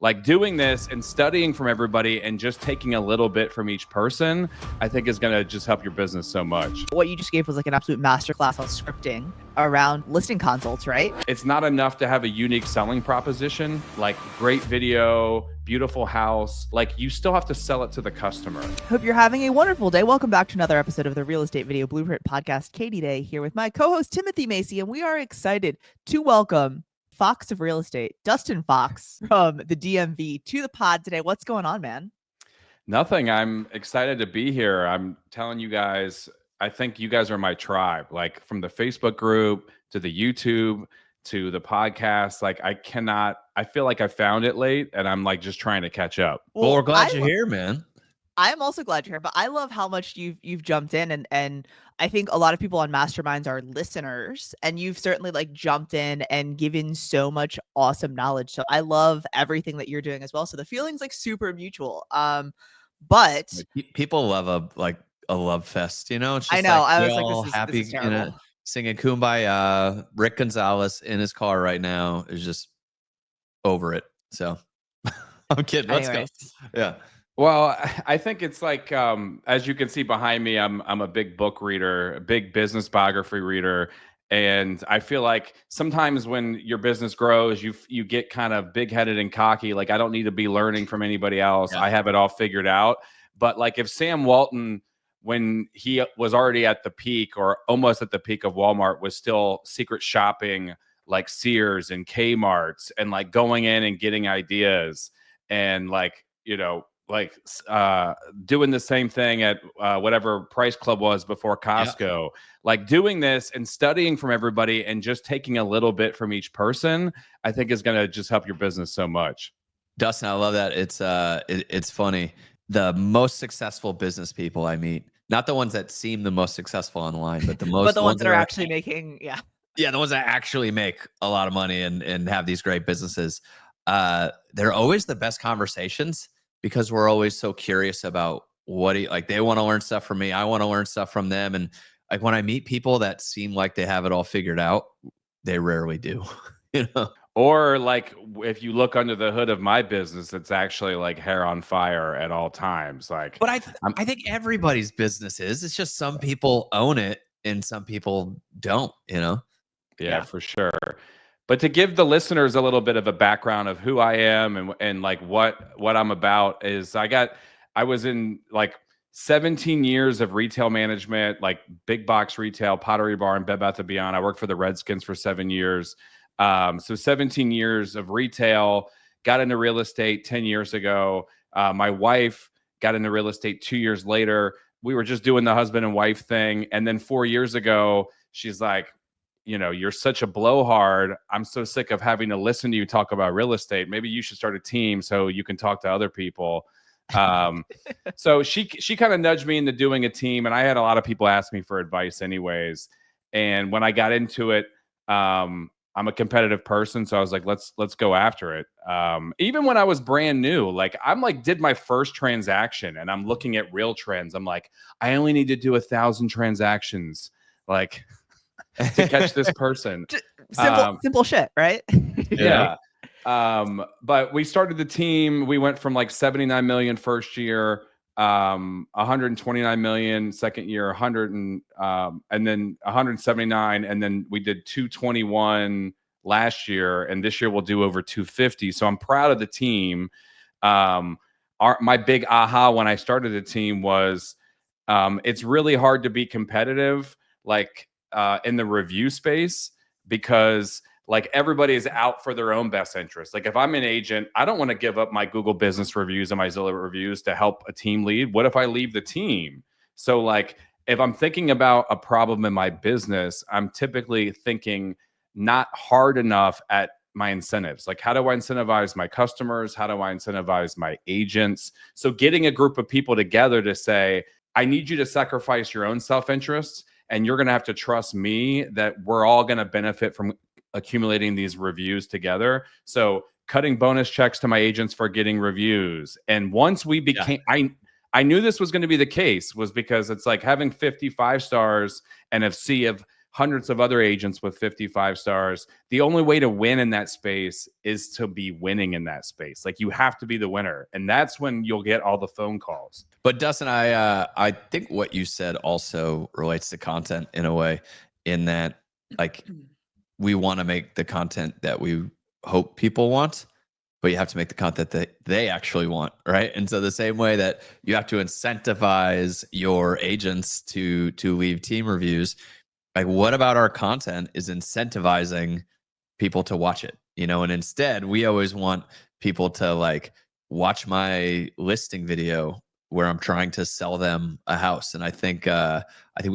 Like doing this and studying from everybody and just taking a little bit from each person, I think is going to just help your business so much. What you just gave was like an absolute masterclass on scripting around listing consults, right? It's not enough to have a unique selling proposition, like great video, beautiful house. Like you still have to sell it to the customer. Hope you're having a wonderful day. Welcome back to another episode of the Real Estate Video Blueprint Podcast. Katie Day here with my co-host Timothy Macy, and we are excited to welcome Fox of Real Estate, Dustin Fox from the DMV to the pod today. What's going on, man? Nothing. I'm excited to be here. I'm telling you guys, I think you guys are my tribe, like from the Facebook group to the YouTube to the podcast. Like I feel like I found it late and I'm like just trying to catch up. Well, we're glad you're here, man. I'm also glad you're here, but I love how much you've jumped in, and I think a lot of people on masterminds are listeners, and you've certainly like jumped in and given so much awesome knowledge. So I love everything that you're doing as well. So the feeling's like super mutual. But people love a love fest, you know? It's just I know. Like, I was all like, happy, this is terrible. Singing Kumbaya. Rick Gonzalez in his car right now is just over it. So I'm kidding. Let's go. Yeah. Well, I think it's like, as you can see behind me, I'm a big book reader, a big business biography reader. And I feel like sometimes when your business grows, you get kind of big-headed and cocky. Like, I don't need to be learning from anybody else. Yeah. I have it all figured out. But like if Sam Walton, when he was already at the peak or almost at the peak of Walmart, was still secret shopping like Sears and Kmart's and like going in and getting ideas and like, you know, like doing the same thing at whatever Price Club was before Costco, like doing this and studying from everybody and just taking a little bit from each person, I think is going to just help your business so much. Dustin, I love that. It's funny. The most successful business people I meet, not the ones that seem the most successful online, but the ones that are actually making, the ones that actually make a lot of money and have these great businesses. They're always the best conversations, because we're always so curious about they want to learn stuff from me. I want to learn stuff from them. And like when I meet people that seem like they have it all figured out, they rarely do, you know? Or like if you look under the hood of my business, it's actually like hair on fire at all times. Like, but I think everybody's business is. It's just some people own it and some people don't, you know? Yeah, for sure. But to give the listeners a little bit of a background of who I am and like what I'm about is I was in like 17 years of retail management, like big box retail, Pottery Barn, Bed Bath & Beyond. I worked for the Redskins for 7 years. So 17 years of retail, got into real estate 10 years ago. My wife got into real estate 2 years later. We were just doing the husband and wife thing. And then 4 years ago, she's like, you know, you're such a blowhard. I'm so sick of having to listen to you talk about real estate. Maybe you should start a team so you can talk to other people. So she kind of nudged me into doing a team, and I had a lot of people ask me for advice anyways. And when I got into it, I'm a competitive person. So I was like, let's go after it. Even when I was brand new, like did my first transaction and I'm looking at real trends. I'm like, I only need to do 1,000 transactions. Like, to catch this person. Simple shit, right? Yeah. But we started the team. We went from like 79 million first year, 129 million second year, 100 and then 179, and then we did 221 last year, and this year we'll do over 250. So I'm proud of the team. My big aha when I started the team was it's really hard to be competitive, like in the review space, because like everybody is out for their own best interest. Like if I'm an agent, I don't want to give up my Google business reviews and my Zillow reviews to help a team lead. What if I leave the team? So like if I'm thinking about a problem in my business, I'm typically thinking not hard enough at my incentives. Like, how do I incentivize my customers? How do I incentivize my agents? So getting a group of people together to say, I need you to sacrifice your own self-interest, and you're going to have to trust me that we're all going to benefit from accumulating these reviews together. So cutting bonus checks to my agents for getting reviews. And once we became, I knew this was going to be the case, was because it's like having 55 stars and a sea of hundreds of other agents with 55 stars. The only way to win in that space is to be winning in that space. Like, you have to be the winner. And that's when you'll get all the phone calls. But Dustin, I think what you said also relates to content in a way, in that, like, we want to make the content that we hope people want, but you have to make the content that they actually want, right? And so the same way that you have to incentivize your agents to leave team reviews, like, what about our content is incentivizing people to watch it? You know, and instead we always want people to, like, watch my listing video where I'm trying to sell them a house. And I think we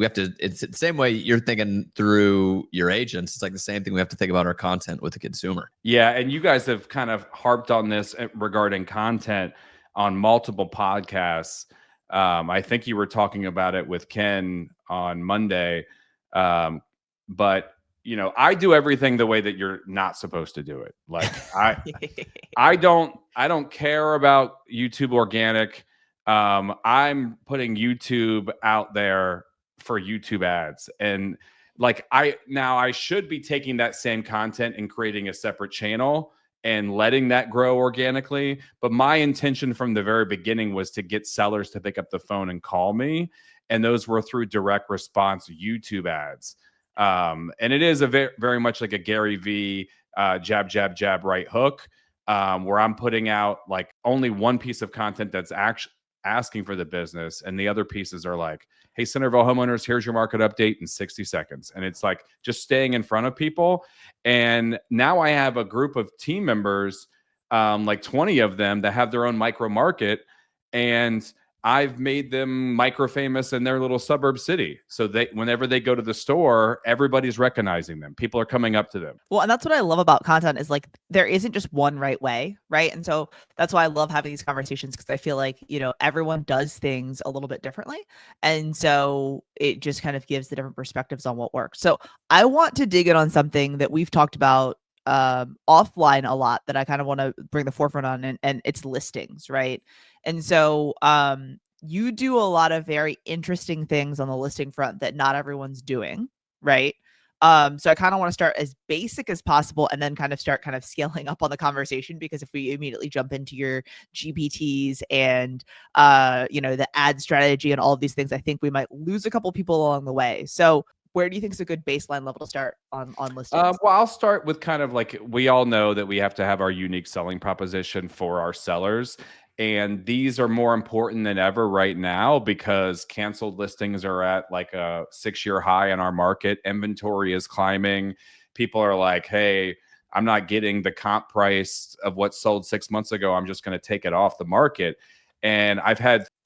have to, it's the same way you're thinking through your agents. It's like the same thing. We have to think about our content with the consumer. Yeah. And you guys have kind of harped on this regarding content on multiple podcasts. I think you were talking about it with Ken on Monday. But you know, I do everything the way that you're not supposed to do it. Like, I don't care about YouTube organic. I'm putting YouTube out there for YouTube ads. And like, I should be taking that same content and creating a separate channel and letting that grow organically. But my intention from the very beginning was to get sellers to pick up the phone and call me. And those were through direct response YouTube ads. And it is a very much like a Gary V jab, jab, jab, right hook, where I'm putting out like only one piece of content that's actually asking for the business, and the other pieces are like, hey, Centerville homeowners, here's your market update in 60 seconds. And it's like just staying in front of people. And now I have a group of team members, like 20 of them, that have their own micro market, and I've made them micro famous in their little suburb city. So whenever they go to the store, everybody's recognizing them. People are coming up to them. Well, and that's what I love about content is like, there isn't just one right way, right? And so that's why I love having these conversations, because I feel like, you know, everyone does things a little bit differently. And so it just kind of gives the different perspectives on what works. So I want to dig in on something that we've talked about offline a lot that I kind of want to bring the forefront on, and it's listings, right? And so you do a lot of very interesting things on the listing front that not everyone's doing, right? So I kind of want to start as basic as possible and then kind of start kind of scaling up on the conversation, because if we immediately jump into your GPTs and you know, the ad strategy and all of these things, I think we might lose a couple people along the way. So where do you think is a good baseline level to start on listings? Well, I'll start with kind of like, we all know that we have to have our unique selling proposition for our sellers. And these are more important than ever right now, because canceled listings are at like a 6-year high in our market. Inventory is climbing. People are like, hey, I'm not getting the comp price of what sold 6 months ago. I'm just going to take it off the market. And I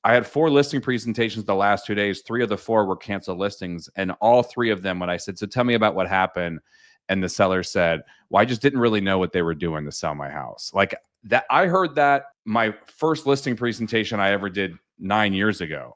had 4 listing presentations the last 2 days. 3 of the 4 were canceled listings. And all 3 of them, when I said, so tell me about what happened, and the seller said, well, I just didn't really know what they were doing to sell my house. Like that, I heard that my first listing presentation I ever did 9 years ago.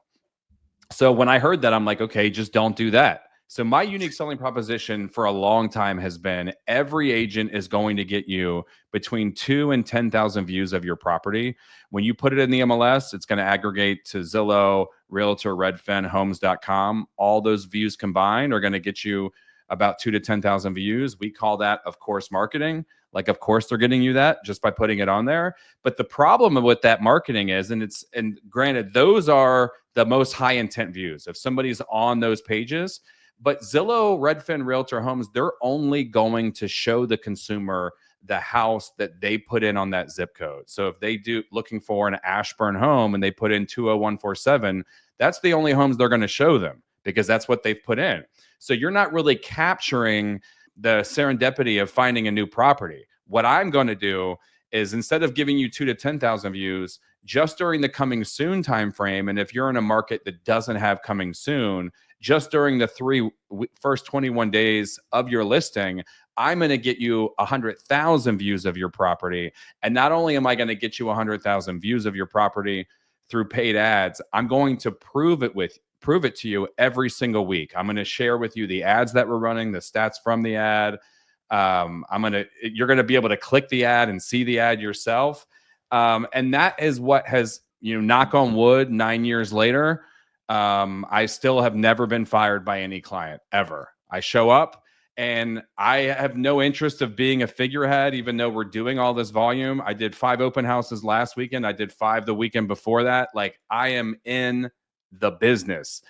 So when I heard that, I'm like, okay, just don't do that. So my unique selling proposition for a long time has been, every agent is going to get you between 2 and 10,000 views of your property. When you put it in the MLS, it's going to aggregate to Zillow, Realtor, Redfin, Homes.com. All those views combined are going to get you about 2 to 10,000 views. We call that, of course, marketing. Like, of course, they're getting you that just by putting it on there. But the problem with that marketing is, and granted, those are the most high intent views if somebody's on those pages. But Zillow, Redfin, Realtor, Homes, they're only going to show the consumer the house that they put in on that zip code. So if they do looking for an Ashburn home and they put in 20147, that's the only homes they're going to show them, because that's what they've put in. So you're not really capturing the serendipity of finding a new property. What I'm going to do is, instead of giving you 2 to 10,000 views just during the coming soon timeframe, and if you're in a market that doesn't have coming soon, just during the first 21 days of your listing, I'm going to get you 100,000 views of your property. And not only am I going to get you 100,000 views of your property through paid ads, I'm going to prove it to you every single week. I'm going to share with you the ads that we're running, the stats from the ad. You're going to be able to click the ad and see the ad yourself. And that is what has, knock on wood, 9 years later, I still have never been fired by any client ever. I show up and I have no interest of being a figurehead, even though we're doing all this volume. I did 5 open houses last weekend. I did 5 the weekend before that. Like, I am in the business.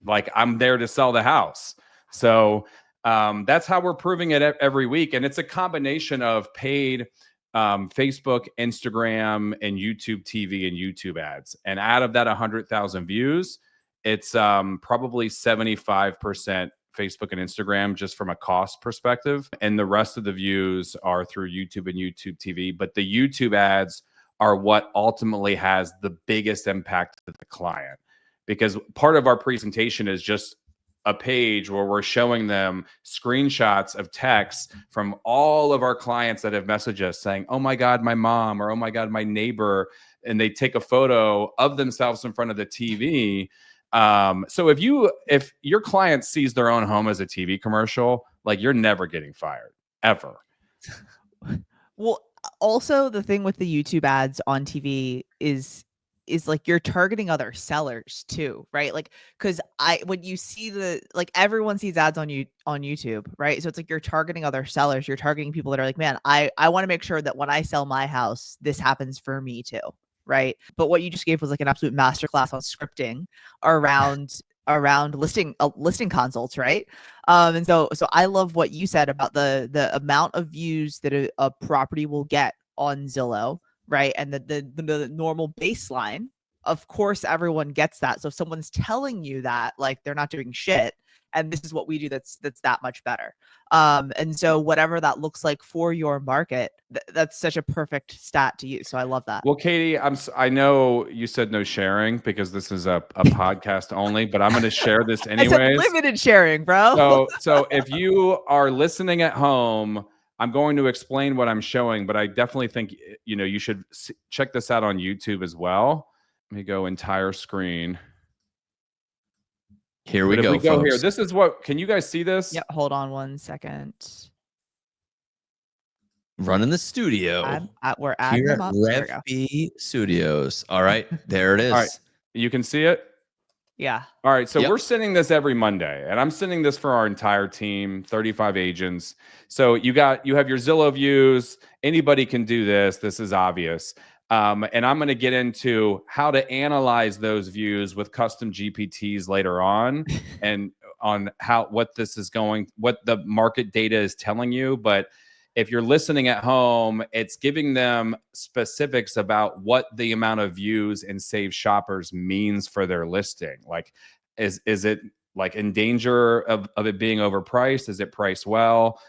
Like, I'm there to sell the house. So that's how we're proving it every week. And it's a combination of paid Facebook, Instagram, and YouTube TV and YouTube ads. And out of that 100,000 views, it's probably 75% Facebook and Instagram, just from a cost perspective. And the rest of the views are through YouTube and YouTube TV. But the YouTube ads are what ultimately has the biggest impact to the client, because part of our presentation is just a page where we're showing them screenshots of texts from all of our clients that have messaged us saying, oh my God, my mom, or oh my God, my neighbor. And they take a photo of themselves in front of the TV. So if your client sees their own home as a TV commercial, like, you're never getting fired, ever. Well, also the thing with the YouTube ads on TV is like you're targeting other sellers too, right? Like, because when you see everyone sees ads on YouTube, right? So it's like you're targeting other sellers. You're targeting people that are like, man, I want to make sure that when I sell my house, this happens for me too, right? But what you just gave was like an absolute masterclass on scripting around listing consults, right? And so I love what you said about the amount of views that a property will get on Zillow, right? And the normal baseline. Of course, everyone gets that. So if someone's telling you that, like, they're not doing shit, and this is what we do that's that much better. And so whatever that looks like for your market, that's such a perfect stat to use. So I love that. Well, Katie, I know you said no sharing because this is a podcast only, but I'm going to share this anyways. I said limited sharing, bro. So if you are listening at home, I'm going to explain what I'm showing, but I definitely think, you should check this out on YouTube as well. Let me go entire screen. Here we go, we go folks. here. This is can you guys see this? Yeah, hold on 1 second. Running the studio. We're adding here them up. at REVB Studios. All right, there it is. All right, you can see it? Yeah. All right, so we're sending this every Monday, and I'm sending this for our entire team, 35 agents. So you have your Zillow views. Anybody can do this. This is obvious. And I'm going to get into how to analyze those views with custom GPTs later on, and on what the market data is telling you. But if you're listening at home, it's giving them specifics about what the amount of views and saved shoppers means for their listing. Like, is it like in danger of it being overpriced? Is it priced well?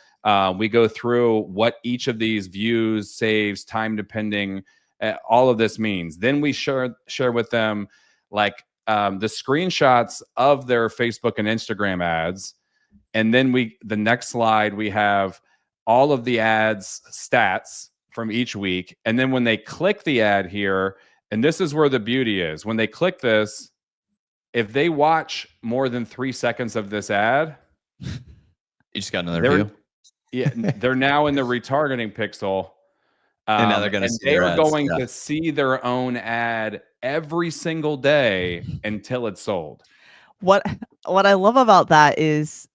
We go through what each of these views, saves, time depending, all of this means. Then we share with them like the screenshots of their Facebook and Instagram ads. And then the next slide, we have all of the ads stats from each week. And then when they click the ad here, and this is where the beauty is, when they click this, if they watch more than 3 seconds of this ad, you just got another view. Yeah, they're now in the retargeting pixel. And now they're going to see their own ad every single day until it's sold. What I love about that is,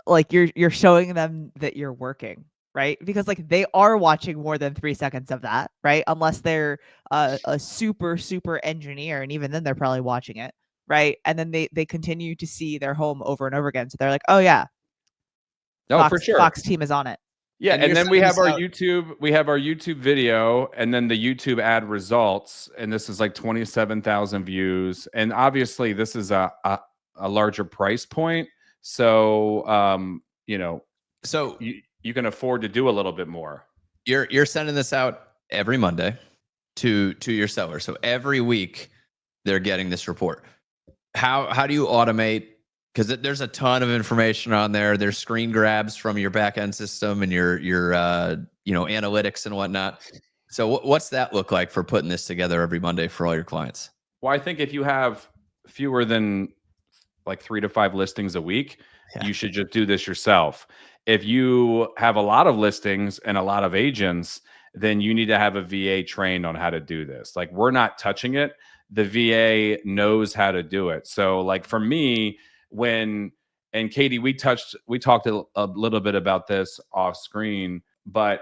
like, you're showing them that you're working, right? Because like they are watching more than 3 seconds of that, right? Unless they're a super engineer, and even then they're probably watching it, right? And then they continue to see their home over and over again. So they're like, oh yeah, for sure, Fox team is on it. Yeah, and then we have our YouTube video, and then the YouTube ad results, and this is like 27,000 views. And obviously this is a larger price point. So you can afford to do a little bit more. You're sending this out every Monday to your seller. So every week they're getting this report. How do you automate? Because there's a ton of information on there. There's screen grabs from your back end system and your analytics and whatnot. So what's that look like for putting this together every Monday for all your clients? Well, I think if you have fewer than like 3 to 5 listings a week, you should just do this yourself. If you have a lot of listings and a lot of agents, then you need to have a VA trained on how to do this. Like, we're not touching it. The VA knows how to do it. So like for me, when And Katie, we talked a little bit about this off screen, but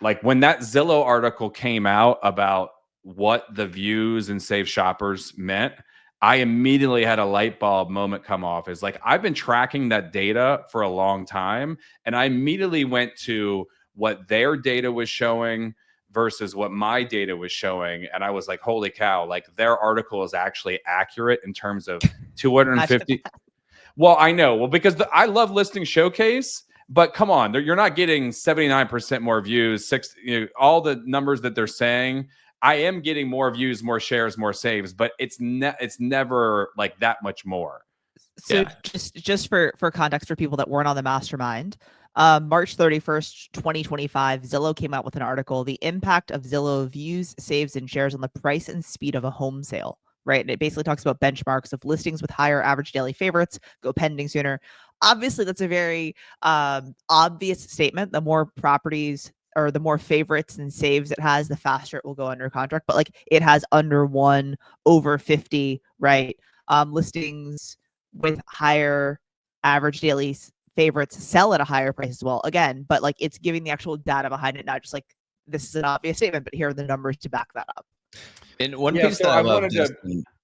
like when that Zillow article came out about what the views and Save Shoppers meant, I immediately had a light bulb moment come off. Is like, I've been tracking that data for a long time, and I immediately went to what their data was showing versus what my data was showing. And I was like, holy cow, like their article is actually accurate in terms of 250. Well, I know. Well, because I love Listing Showcase, but come on, you're not getting 79% more views, all the numbers that they're saying. I am getting more views, more shares, more saves, but it's never like that much more. So just for context for people that weren't on the mastermind, March 31st, 2025, Zillow came out with an article, The Impact of Zillow Views, Saves, and Shares on the Price and Speed of a Home Sale, right? And it basically talks about benchmarks of listings with higher average daily favorites go pending sooner. Obviously, that's a very obvious statement. The more properties or the more favorites and saves it has, the faster it will go under contract. But like it has under 1, over 50, right? Listings with higher average daily favorites sell at a higher price as well. Again, but like it's giving the actual data behind it, not just like this is an obvious statement, but here are the numbers to back that up. And one piece that I love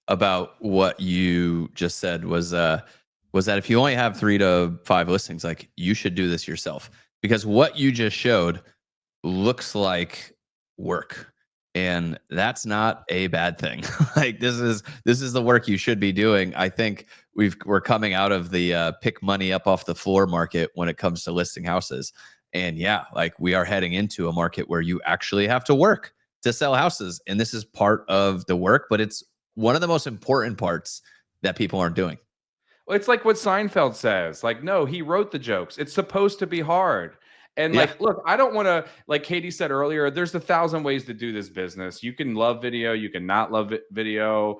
about what you just said was that if you only have 3 to 5 listings, like you should do this yourself, because what you just showed looks like work, and that's not a bad thing. Like this is the work you should be doing. I think we're coming out of the pick money up off the floor market when it comes to listing houses, and yeah, like we are heading into a market where you actually have to work to sell houses, and this is part of the work, but it's one of the most important parts that people aren't doing. Well, it's like what Seinfeld says. Like, no, he wrote the jokes. It's supposed to be hard. And like, look, I don't want to, like Katie said earlier, there's 1,000 ways to do this business. You can love video, you can not love video.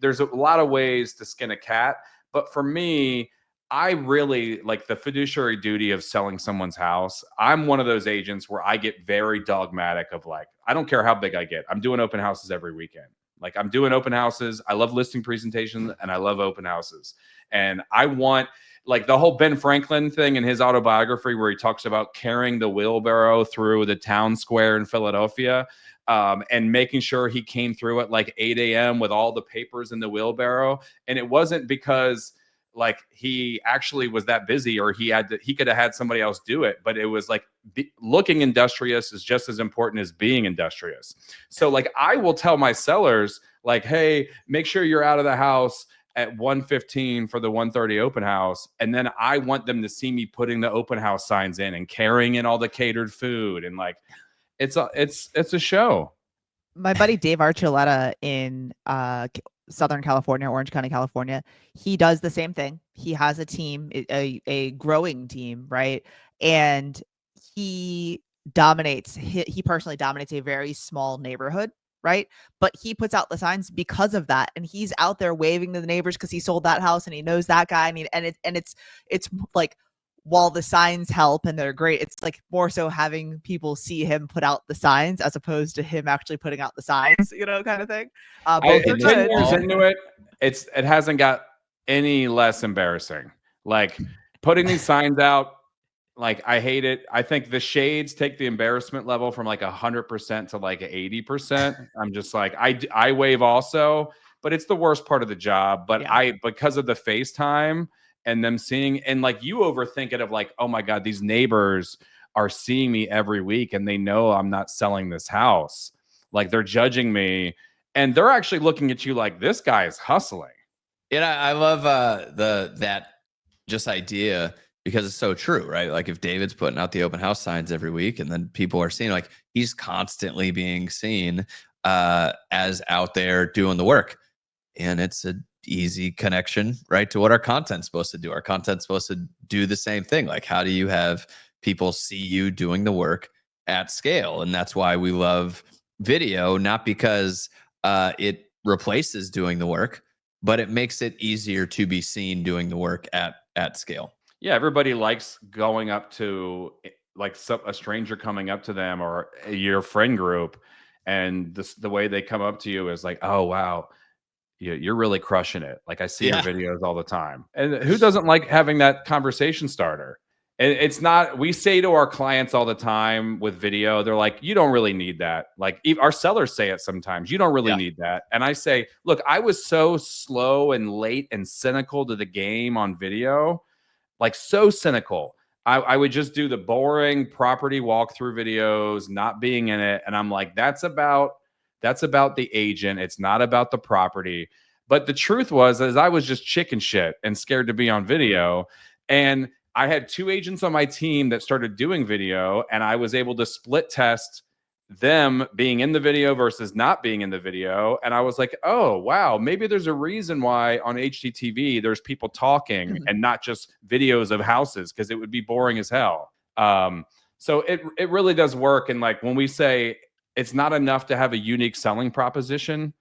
There's a lot of ways to skin a cat. But for me, I really like the fiduciary duty of selling someone's house. I'm one of those agents where I get very dogmatic of like, I don't care how big I get. I'm doing open houses every weekend. Like I'm doing open houses. I love listing presentations and I love open houses. And I want like the whole Ben Franklin thing in his autobiography where he talks about carrying the wheelbarrow through the town square in Philadelphia and making sure he came through at like 8 a.m. with all the papers in the wheelbarrow. And it wasn't because like he actually was that busy or he could have had somebody else do it, but it was like looking industrious is just as important as being industrious. So like I will tell my sellers like, hey, make sure you're out of the house at 1:15 for the 1:30 open house. And then I want them to see me putting the open house signs in and carrying in all the catered food. And like, it's a show. My buddy Dave Archuleta in Southern California, Orange County, California, he does the same thing. He has a team, a growing team, right? And he personally dominates a very small neighborhood, right? But he puts out the signs because of that, and he's out there waving to the neighbors because he sold that house and he knows that guy. And it's like, while the signs help and they're great, it's like more so having people see him put out the signs as opposed to him actually putting out the signs, kind of thing. 10 years into it, it hasn't got any less embarrassing. Like putting these signs out, like I hate it. I think the shades take the embarrassment level from like 100% to like 80%. I'm just like, I wave also, but it's the worst part of the job. But because of the FaceTime and them seeing, and like you overthink it of like, oh my God, these neighbors are seeing me every week and they know I'm not selling this house. Like they're judging me and they're actually looking at you like this guy is hustling. And I love that just idea because it's so true, right? Like if David's putting out the open house signs every week and then people are seeing, like he's constantly being seen as out there doing the work. And it's an easy connection, right, to what our content's supposed to do. Our content's supposed to do the same thing. Like how do you have people see you doing the work at scale? And that's why we love video, not because it replaces doing the work, but it makes it easier to be seen doing the work at scale. Yeah, everybody likes going up to like a stranger coming up to them or your friend group, and the way they come up to you is like, oh wow, you're really crushing it. Like I see your videos all the time. And who doesn't like having that conversation starter? And it's not, we say to our clients all the time with video, they're like, you don't really need that. Like our sellers say it sometimes, you don't really need that. And I say, look, I was so slow and late and cynical to the game on video, like so cynical. I would just do the boring property walkthrough videos, not being in it. And I'm like, that's about the agent. It's not about the property. But the truth was, I was just chicken shit and scared to be on video. And I had 2 agents on my team that started doing video, and I was able to split test them being in the video versus not being in the video. And I was like, oh, wow, maybe there's a reason why on HGTV there's people talking and not just videos of houses, because it would be boring as hell. So it really does work. And like when we say it's not enough to have a unique selling proposition,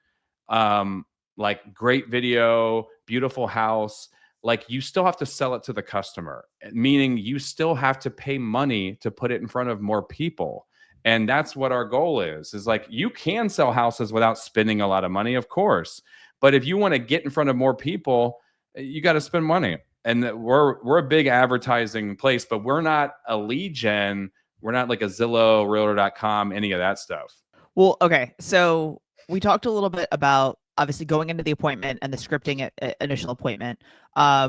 like great video, beautiful house, like you still have to sell it to the customer, meaning you still have to pay money to put it in front of more people. And that's what our goal is like, you can sell houses without spending a lot of money, of course. But if you want to get in front of more people, you got to spend money. And we're a big advertising place, but we're not a lead gen. We're not like a Zillow, Realtor.com, any of that stuff. Well, okay. So we talked a little bit about obviously going into the appointment and the scripting at initial appointment.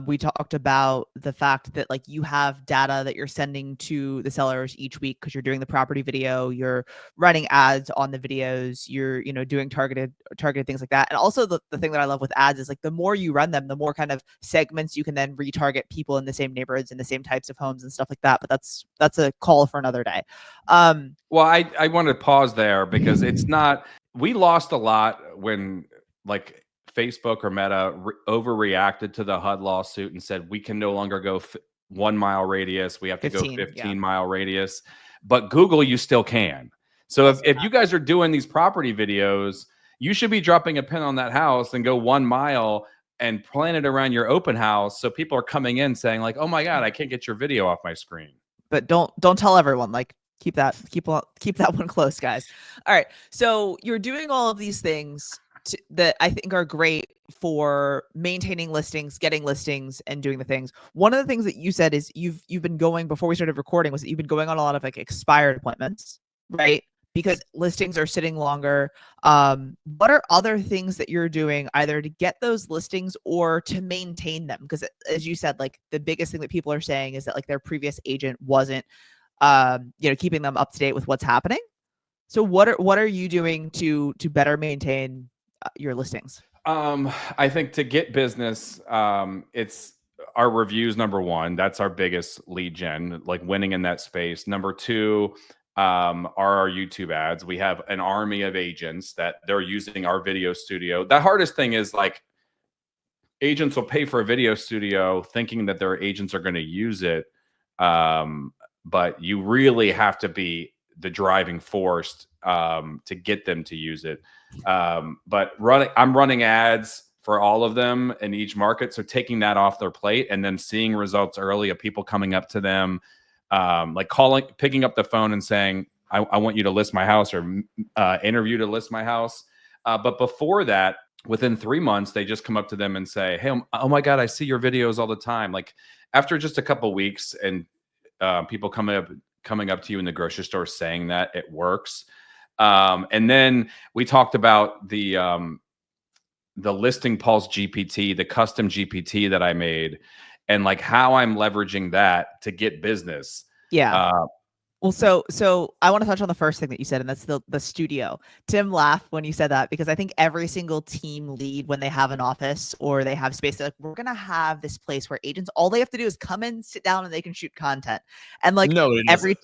We talked about the fact that like you have data that you're sending to the sellers each week because you're doing the property video, you're running ads on the videos, you're doing targeted things like that. And also the thing that I love with ads is like the more you run them, the more kind of segments you can then retarget people in the same neighborhoods and the same types of homes and stuff like that. But that's a call for another day. Well, I want to pause there because it's not, we lost a lot when like Facebook or Meta overreacted to the HUD lawsuit and said, we can no longer go 1 mile radius. We have to 15, go 15 mile radius, but Google, you still can. So if you guys are doing these property videos, you should be dropping a pin on that house and go 1 mile and plan it around your open house. So people are coming in saying like, oh my God, I can't get your video off my screen. But don't tell everyone, like keep that one close, guys. All right. So you're doing all of these things that I think are great for maintaining listings, getting listings, and doing the things. One of the things that you said is you've been going, before we started recording, was that you've been going on a lot of like expired appointments, right? Because listings are sitting longer. What are other things that you're doing either to get those listings or to maintain them? Because as you said, like the biggest thing that people are saying is that like their previous agent wasn't, keeping them up to date with what's happening. So what are you doing to better maintain your listings? I think to get business, it's our reviews. Number 1, that's our biggest lead gen, like winning in that space. Number 2, are our YouTube ads. We have an army of agents that they're using our video studio. The hardest thing is like agents will pay for a video studio thinking that their agents are going to use it. But you really have to be the driving force to get them to use it. But I'm running ads for all of them in each market. So taking that off their plate and then seeing results early of people coming up to them, like picking up the phone and saying, I want you to list my house, or interview to list my house. But before that, within 3 months, they just come up to them and say, hey, oh my God, I see your videos all the time. Like after just a couple weeks and people coming up to you in the grocery store saying that, it works. And then we talked about the Listing Pulse GPT, the custom GPT that I made, and like how I'm leveraging that to get business. Yeah. Well, so I want to touch on the first thing that you said, and that's the studio. Tim laughed when you said that, because I think every single team lead, when they have an office or they have space, they're like, we're going to have this place where agents, all they have to do is come in, sit down, and they can shoot content. And like every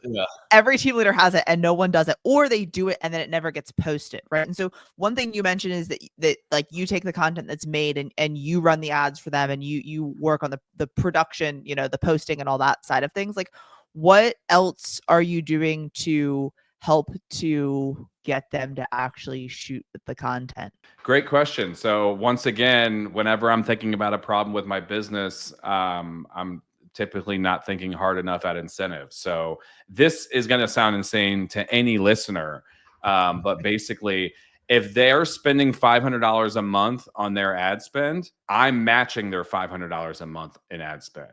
team leader has it and no one does it, or they do it and then it never gets posted. Right. And so one thing you mentioned is that like you take the content that's made and you run the ads for them, and you work on the production, the posting and all that side of things. Like, what else are you doing to help to get them to actually shoot the content? Great question. So once again, whenever I'm thinking about a problem with my business, I'm typically not thinking hard enough at incentives. So this is going to sound insane to any listener. But basically, if they're spending $500 a month on their ad spend, I'm matching their $500 a month in ad spend.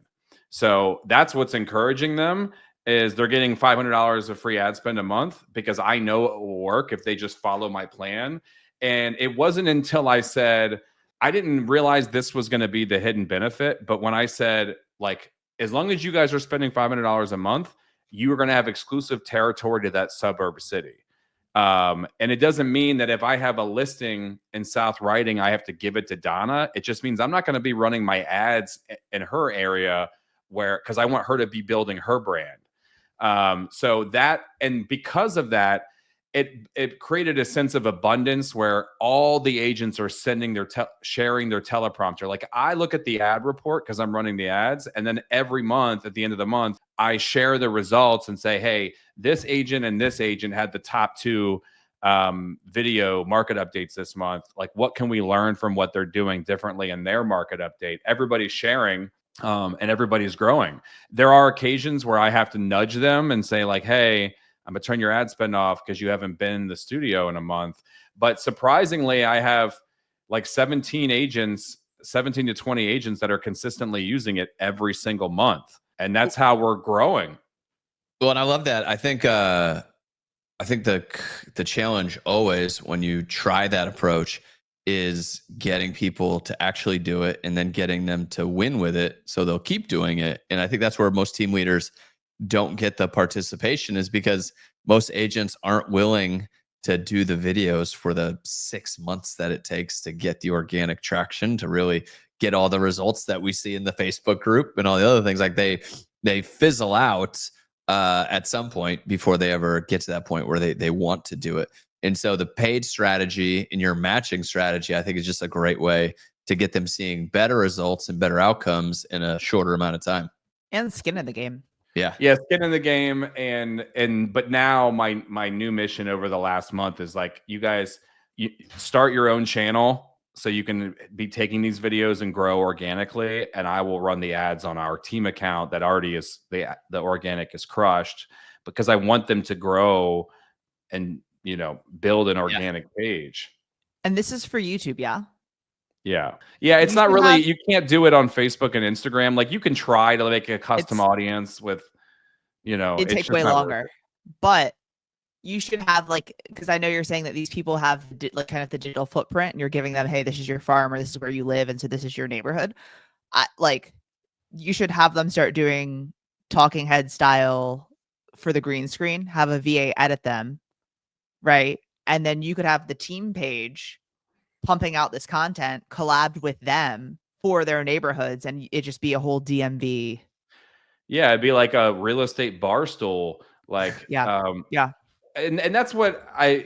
So that's what's encouraging them, is they're getting $500 of free ad spend a month because I know it will work if they just follow my plan. And it wasn't until I said, I didn't realize this was going to be the hidden benefit. But when I said, like, as long as you guys are spending $500 a month, you are going to have exclusive territory to that suburb city. And it doesn't mean that if I have a listing in South Riding, I have to give it to Donna. It just means I'm not going to be running my ads in her area because I want her to be building her brand. So that, and because of that, it created a sense of abundance where all the agents are sending sharing their teleprompter. Like, I look at the ad report because I'm running the ads, and then every month at the end of the month, I share the results and say, hey, this agent and this agent had the top 2 video market updates this month. Like, what can we learn from what they're doing differently in their market update? Everybody's sharing. And everybody's growing. There are occasions where I have to nudge them and say, like, hey, I'm gonna turn your ad spend off because you haven't been in the studio in a month. But surprisingly, I have like 17 to 20 agents that are consistently using it every single month. And that's how we're growing. Well, and I love that. I think the challenge always when you try that approach is getting people to actually do it and then getting them to win with it so they'll keep doing it. And I think that's where most team leaders don't get the participation, is because most agents aren't willing to do the videos for the 6 months that it takes to get the organic traction to really get all the results that we see in the Facebook group and all the other things. Like, they fizzle out at some point before they ever get to that point where they want to do it. And so the paid strategy and your matching strategy, I think, is just a great way to get them seeing better results and better outcomes in a shorter amount of time. And skin in the game. Yeah, skin in the game. But now my new mission over the last month is, like, you guys, you start your own channel so you can be taking these videos and grow organically, and I will run the ads on our team account that already is the organic is crushed, because I want them to grow and, build an organic page. And this is for YouTube, yeah? Yeah. It's not really, you can't do it on Facebook and Instagram. Like, you can try to make a custom audience with, it takes way longer, but you should have, like, because I know you're saying that these people have like kind of the digital footprint, and you're giving them, hey, this is your farm, or this is where you live, and so this is your neighborhood. You should have them start doing talking head style for the green screen, have a VA edit them, right? And then you could have the team page pumping out this content, collabed with them for their neighborhoods, and it just be a whole DMV. Yeah, it'd be like a real estate bar stool. Like, And that's what I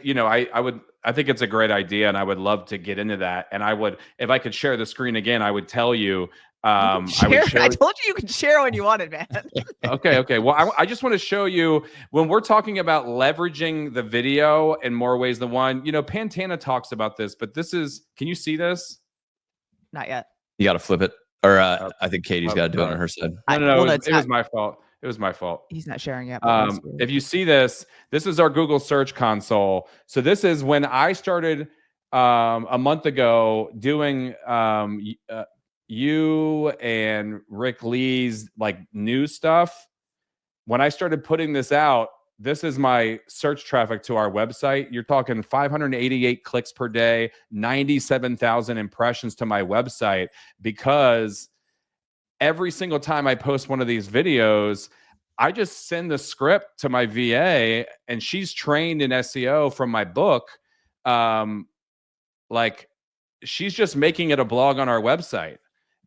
think it's a great idea, and I would love to get into that. And I would, if I could share the screen again, I would tell you. I told you could share when you wanted, man. Okay. Well, I just want to show you, when we're talking about leveraging the video in more ways than one. Pantana talks about this, but this is. Can you see this? Not yet. You got to flip it, or I think Katie's got to do it on her side. No. It was my fault. It was my fault. He's not sharing it. If you see this is our Google Search Console. So this is when I started a month ago doing you and Rick Lee's like new stuff. When I started putting this out, this is my search traffic to our website. You're talking 588 clicks per day, 97,000 impressions to my website, because every single time I post one of these videos, I just send the script to my VA, and she's trained in SEO from my book. Like, she's just making it a blog on our website,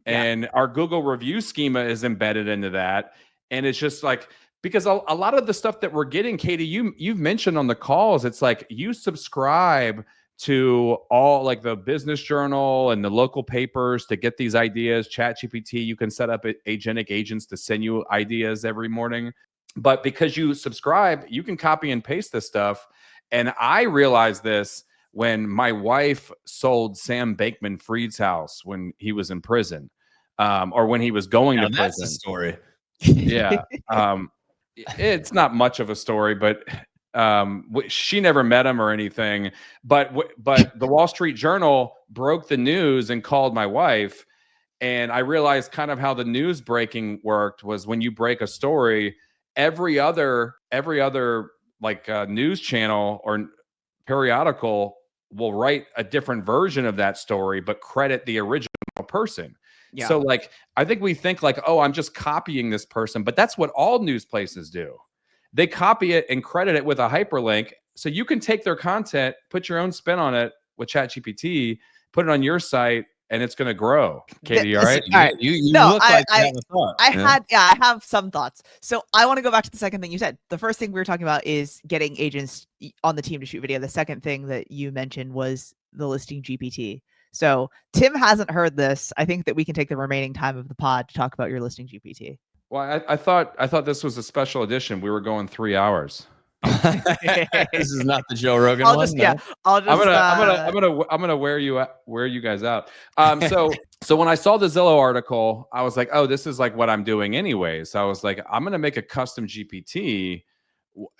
and our Google review schema is embedded into that. And it's just like, because a lot of the stuff that we're getting, Katie, you've mentioned on the calls, it's like you subscribe to all like the Business Journal and the local papers to get these ideas. ChatGPT, you can set up agentic agents to send you ideas every morning. But because you subscribe, you can copy and paste this stuff. And I realized this when my wife sold Sam Bankman-Fried's house when he was in prison, or when he was going to prison. That's a story. Yeah. It's not much of a story, but She never met him or anything, but the Wall Street Journal broke the news and called my wife. And I realized kind of how the news breaking worked was when you break a story, every other like news channel or periodical will write a different version of that story, but credit the original person. Yeah. So like, I think we think like, oh, I'm just copying this person, but that's what all news places do. They copy it and credit it with a hyperlink. So you can take their content, put your own spin on it with ChatGPT, put it on your site, and it's going to grow. Katie, all right? All right. You look like you have a thought. I have some thoughts. So I want to go back to the second thing you said. The first thing we were talking about is getting agents on the team to shoot video. The second thing that you mentioned was the listing GPT. So Tim hasn't heard this. I think that we can take the remaining time of the pod to talk about your listing GPT. Well, I thought this was a special edition. We were going 3 hours. This is not the Joe Rogan one. I'm gonna wear you guys out. So when I saw the Zillow article, I was like, oh, this is like what I'm doing anyways. So I was like, I'm gonna make a custom GPT,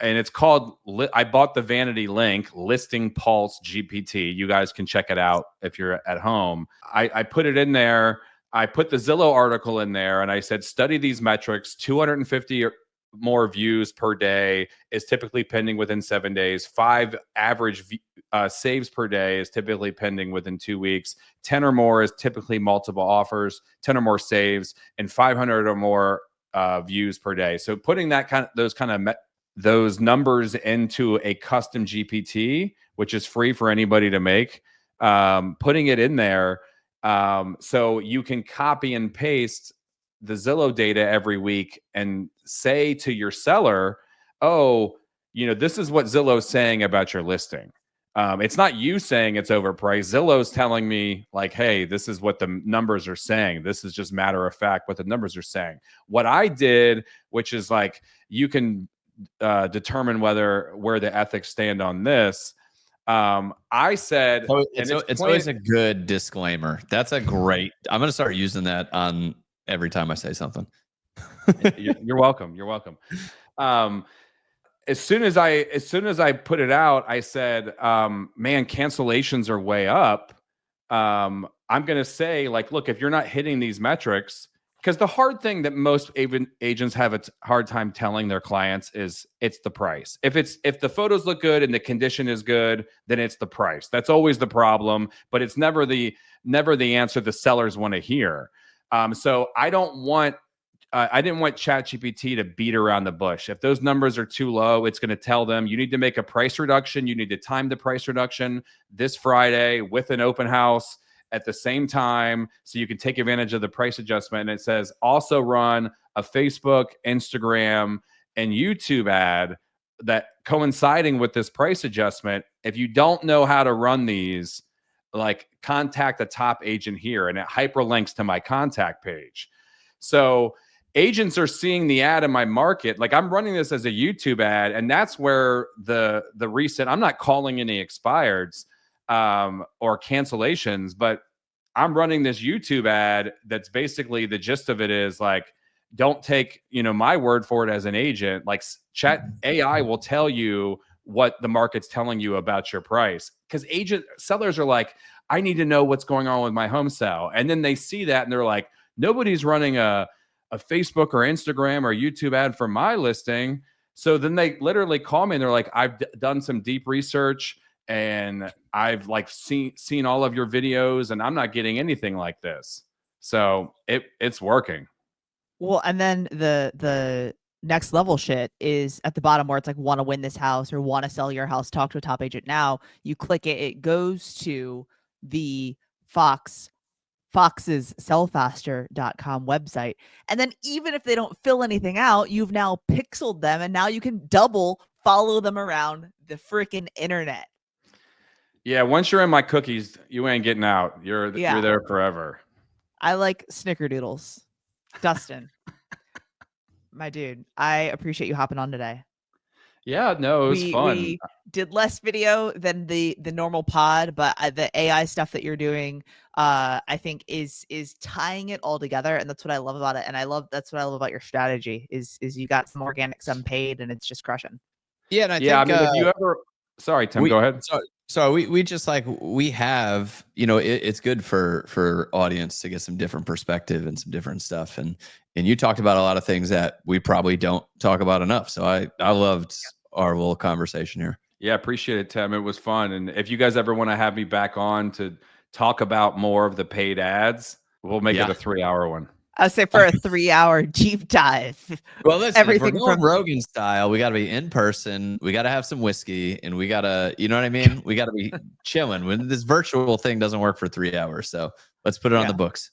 and it's called. I bought the vanity link, Listing Pulse GPT. You guys can check it out if you're at home. I put it in there. I put the Zillow article in there, and I said, study these metrics. 250 more views per day is typically pending within 7 days. 5 average saves per day is typically pending within 2 weeks. 10 or more is typically multiple offers. 10 or more saves, and 500 or more views per day. So putting those numbers into a custom GPT, which is free for anybody to make, putting it in there. So you can copy and paste the Zillow data every week and say to your seller, oh, this is what Zillow's saying about your listing. It's not you saying it's overpriced. Zillow's telling me like, hey, this is what the numbers are saying. This is just matter of fact what the numbers are saying. What I did, which is like, you can determine where the ethics stand on this. I said, it's always a good disclaimer. That's a great, I'm going to start using that on every time I say something. You're welcome. You're welcome. As soon as I put it out, I said, man, cancellations are way up. I'm going to say like, look, if you're not hitting these metrics, because the hard thing that most agents have a hard time telling their clients is it's the price. If the photos look good and the condition is good, then it's the price. That's always the problem, but it's never the answer the sellers want to hear. So I didn't want ChatGPT to beat around the bush. If those numbers are too low, it's going to tell them you need to make a price reduction. You need to time the price reduction this Friday with an open house at the same time so you can take advantage of the price adjustment. And it says also run a Facebook, Instagram, and YouTube ad that coinciding with this price adjustment. If you don't know how to run these, like contact a top agent here, and it hyperlinks to my contact page. So agents are seeing the ad in my market. Like I'm running this as a YouTube ad, and that's where the recent, I'm not calling any expireds or cancellations, but I'm running this YouTube ad that's basically the gist of it is like, don't take, my word for it as an agent. Like chat AI will tell you what the market's telling you about your price. Because sellers are like, I need to know what's going on with my home sale. And then they see that and they're like, nobody's running a Facebook or Instagram or YouTube ad for my listing. So then they literally call me and they're like, I've done some deep research and I've like seen all of your videos and I'm not getting anything like this. So it's working. Well, and then the next level shit is at the bottom where it's like, want to win this house or want to sell your house, talk to a top agent now. You click it, it goes to the Fox's sellfaster.com website. And then even if they don't fill anything out, you've now pixeled them and now you can double follow them around the freaking internet. Yeah, once you're in my cookies, you ain't getting out. You're there forever. I like snickerdoodles. Dustin, my dude, I appreciate you hopping on today. Yeah, no, it was fun. We did less video than the normal pod, but the AI stuff that you're doing, I think is tying it all together, and that's what I love about it. And that's what I love about your strategy is you got some organic, some paid, and it's just crushing. Yeah, and I Yeah, I think mean, if you ever, sorry, Tim, go ahead. So we just like we have, you know, it's good for audience to get some different perspective and some different stuff. And you talked about a lot of things that we probably don't talk about enough. So I loved our little conversation here. Yeah, appreciate it, Tim. It was fun. And if you guys ever want to have me back on to talk about more of the paid ads, we'll make it a 3-hour one. I'll say for a 3-hour deep dive. Well, listen, everything if we're going from Rogan style, we got to be in person. We got to have some whiskey, and we got to, you know what I mean? We got to be chilling. When this virtual thing doesn't work for 3 hours, so let's put it on the books.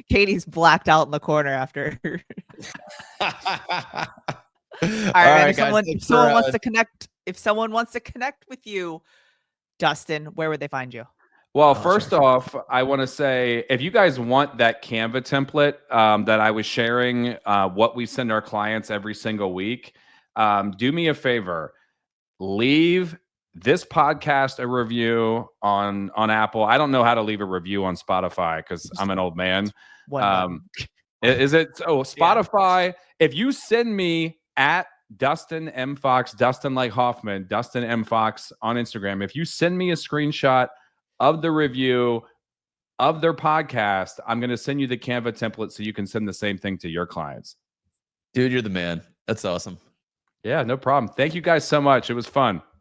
Katie's blacked out in the corner after. All right, man. If someone wants to connect with you, Dustin, where would they find you? Well, first off, I want to say, if you guys want that Canva template that I was sharing, what we send our clients every single week, do me a favor, leave this podcast a review on Apple. I don't know how to leave a review on Spotify because I'm an old man. Is it? Oh, Spotify. Yeah. If you send me at Dustin M. Fox, Dustin like Hoffman, Dustin M. Fox on Instagram, if you send me a screenshot of the review of their podcast, I'm going to send you the Canva template so you can send the same thing to your clients. Dude, you're the man. That's awesome. Yeah, no problem. Thank you guys so much. It was fun.